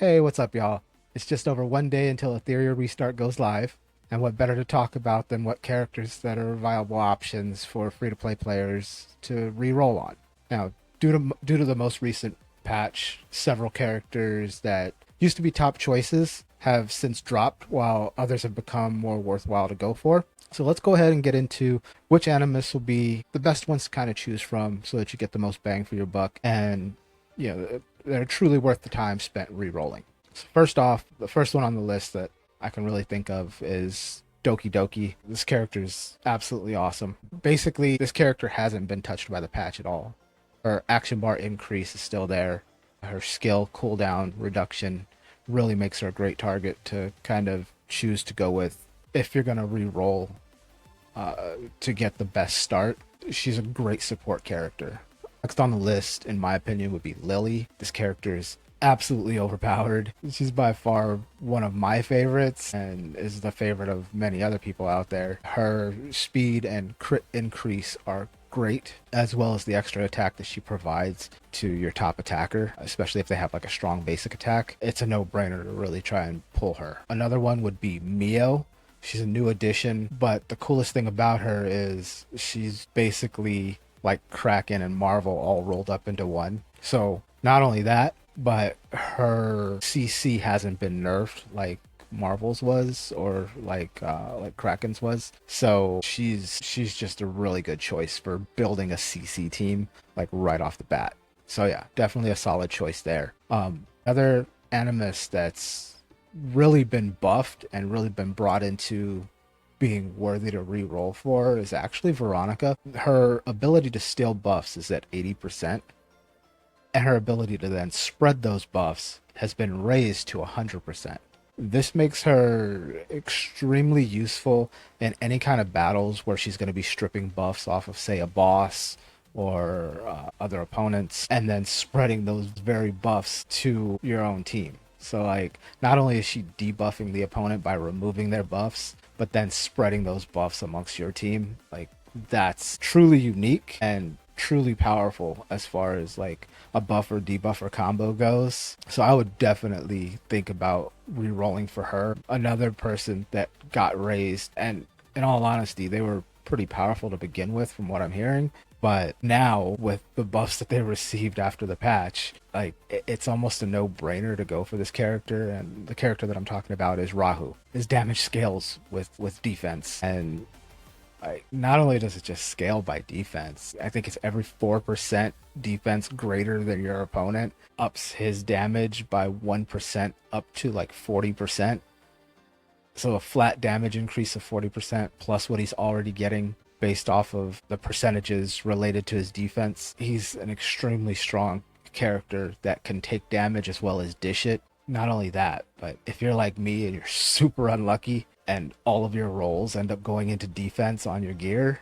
Hey, what's up, y'all? It's just over 1 day until Etherea Restart goes live, and what better to talk about than what characters that are viable options for free-to-play players to re-roll on. Now, due to the most recent patch, several characters that used to be top choices have since dropped, while others have become more worthwhile to go for. So let's go ahead and get into which animus will be the best ones to kind of choose from so that you get the most bang for your buck and they're truly worth the time spent re-rolling. So first off, the first one on the list that I can really think of is Doki Doki. This character is absolutely awesome. Basically, this character hasn't been touched by the patch at all. Her action bar increase is still there. Her skill cooldown reduction really makes her a great target to kind of choose to go with if you're going to re-roll to get the best start. She's a great support character. Next on the list, in my opinion, would be Lily. This character is absolutely overpowered. She's by far one of my favorites and is the favorite of many other people out there. Her speed and crit increase are great, as well as the extra attack that she provides to your top attacker, especially if they have like a strong basic attack. It's a no-brainer to really try and pull her. Another one would be Mio. She's a new addition, but the coolest thing about her is she's basically like Kraken and Marvel all rolled up into one. So not only that, but her CC hasn't been nerfed like Marvel's was or like Kraken's was. So she's just a really good choice for building a CC team like right off the bat. So yeah, definitely a solid choice there. Other animus that's really been buffed and really been brought into being worthy to re-roll for is actually Veronica. Her ability to steal buffs is at 80%, and her ability to then spread those buffs has been raised to 100%. This makes her extremely useful in any kind of battles where she's going to be stripping buffs off of, say, a boss or other opponents, and then spreading those very buffs to your own team. So, like, not only is she debuffing the opponent by removing their buffs, but then spreading those buffs amongst your team. Like, that's truly unique and truly powerful as far as like a buffer debuffer combo goes. So I would definitely think about re-rolling for her. Another person that got raised, and in all honesty, they were pretty powerful to begin with from what I'm hearing. But now with the buffs that they received after the patch, like it's almost a no-brainer to go for this character. And the character that I'm talking about is Rahu. His damage scales with defense, and like not only does it just scale by defense, I think it's every 4% defense greater than your opponent ups his damage by 1% up to like 40%. So a flat damage increase of 40% plus what he's already getting based off of the percentages related to his defense. He's an extremely strong character that can take damage as well as dish it. Not only that, but if you're like me and you're super unlucky and all of your rolls end up going into defense on your gear,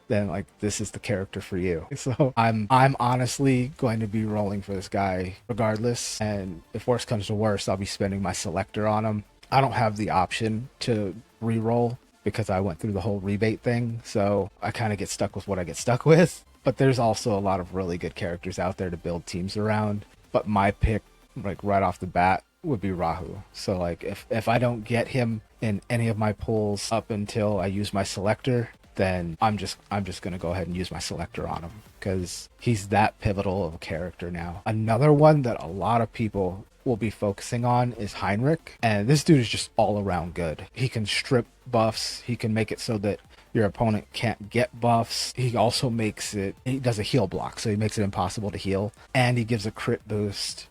then like this is the character for you. So I'm honestly going to be rolling for this guy regardless, and if worse comes to worse, I'll be spending my selector on him. I don't have the option to re-roll because I went through the whole rebate thing, so I kind of get stuck with what I get stuck with. But there's also a lot of really good characters out there to build teams around. But my pick, like right off the bat, would be Rahu. So like if I don't get him in any of my pulls up until I use my selector, then I'm just gonna go ahead and use my selector on him because he's that pivotal of a character now. Another one that a lot of people will be focusing on is Heinrich, and this dude is just all around good. He can strip buffs, he can make it so that your opponent can't get buffs. He also he does a heal block, so he makes it impossible to heal, and he gives a crit boost.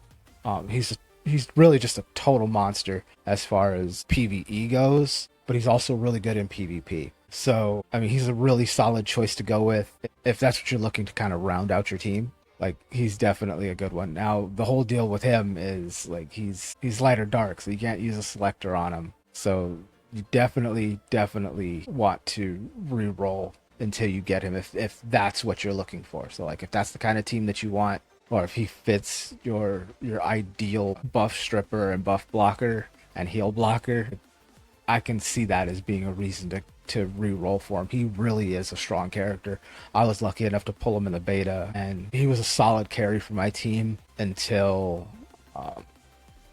He's really just a total monster as far as PvE goes, but he's also really good in PvP. So, I mean, he's a really solid choice to go with if that's what you're looking to kind of round out your team. Like, he's definitely a good one. Now, the whole deal with him is like he's light or dark, so you can't use a selector on him. So you definitely want to re-roll until you get him if that's what you're looking for. So like if that's the kind of team that you want, or if he fits your ideal buff stripper and buff blocker and heal blocker, I can see that as being a reason to re-roll for him. He really is a strong character. I was lucky enough to pull him in the beta, and he was a solid carry for my team until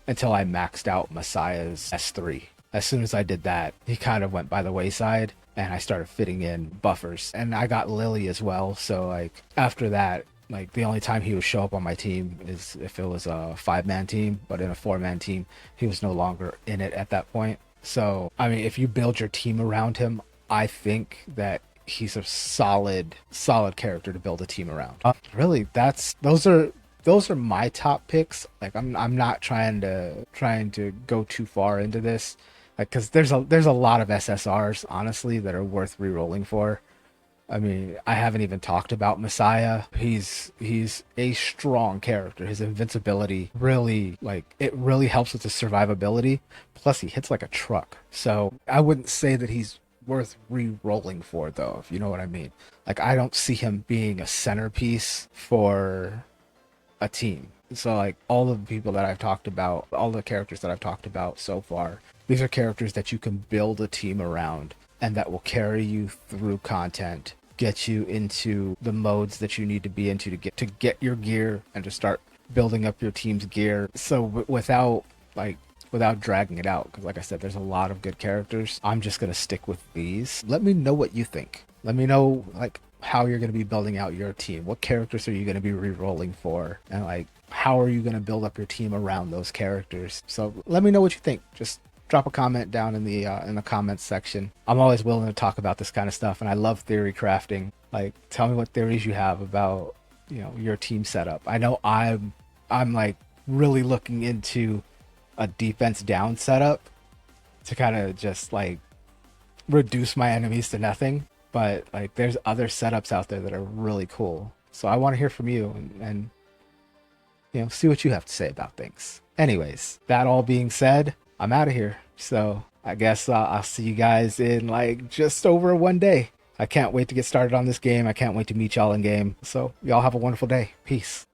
until I maxed out Messiah's S3. As soon as I did that, he kind of went by the wayside and I started fitting in buffers. And I got Lily as well. So like after that, like the only time he would show up on my team is if it was a 5-man team, but in a 4-man team, he was no longer in it at that point. So, I mean, if you build your team around him, I think that he's a solid character to build a team around. Really, those are my top picks. Like I'm not trying to go too far into this, like because there's a lot of SSRs honestly that are worth re-rolling for. I mean, I haven't even talked about Messiah. He's a strong character. His invincibility really it really helps with his survivability. Plus, he hits like a truck. So I wouldn't say that he's worth re-rolling for though, if you know what I mean. Like I don't see him being a centerpiece for a team. So like all of the people that I've talked about, all the characters that I've talked about so far, these are characters that you can build a team around and that will carry you through content, get you into the modes that you need to be into to get your gear and to start building up your team's gear. So without dragging it out, because like I said, there's a lot of good characters. I'm just gonna stick with these. Let me know what you think. Let me know like how you're gonna be building out your team. What characters are you gonna be re-rolling for, and like how are you gonna build up your team around those characters? So let me know what you think. Just drop a comment down in the comments section. I'm always willing to talk about this kind of stuff, and I love theory crafting. Like, tell me what theories you have about, you know, your team setup. I know I'm like really looking into a defense down setup to kind of just like reduce my enemies to nothing, but like there's other setups out there that are really cool. So I want to hear from you and you know, see what you have to say about things. Anyways, that all being said, I'm out of here. So I guess I'll see you guys in like just over 1 day. I can't wait to get started on this game. I can't wait to meet y'all in game. So y'all have a wonderful day. Peace.